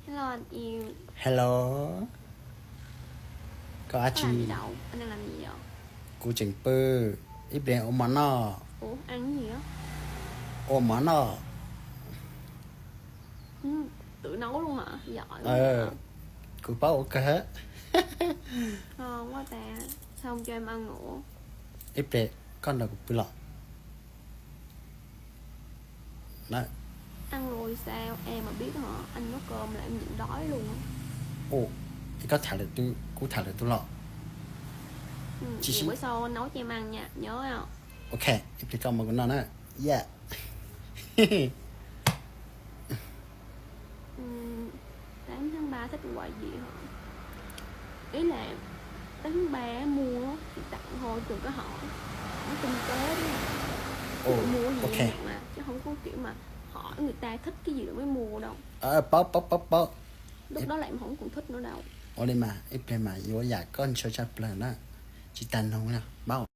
Hello anh yêu. Hello. Có Có làm gì chị. đâu, anh đang làm gì vậy? Cô chỉnh bơ. Ít đèn ôm món nọ. Ủa, ăn cái gì á? Ôm món nọ. Ừ, tự nấu luôn hả? Giỏi quá Ờ. vậy. Cô bảo ok hết. Ngon quá ta. Sao không cho em ăn nữa? Ít đèn. Con nào cũng bự lọ. Đó. Ăn rồi sao? Em mà biết hả? Anh nấu cơm là em nhịn đói luôn á. Ồ. Có thả được tôi. Cô thả được tôi lọ. Ừ, Chị vậy xí. bữa sau anh nấu cho em ăn nha. Nhớ không? Ok. Ít đèn con mà con nọ nè. Yeah. Ừ, 8/3 thích quà gì hả? Ý là 8/3 mua thì tặng thôi, đừng có hỏi. Nó tinh tế đấy. Ồ. Mua gì Ok. nhận mà. Chứ không có kiểu mà hỏi người ta thích cái gì rồi mới mua đâu. Bó. Lúc đó là em không còn thích nữa đâu. Ồ đi mà. Ít đèn mà. Vô dạ con cho chắp lần đó. Chị tàn không nè. Bao.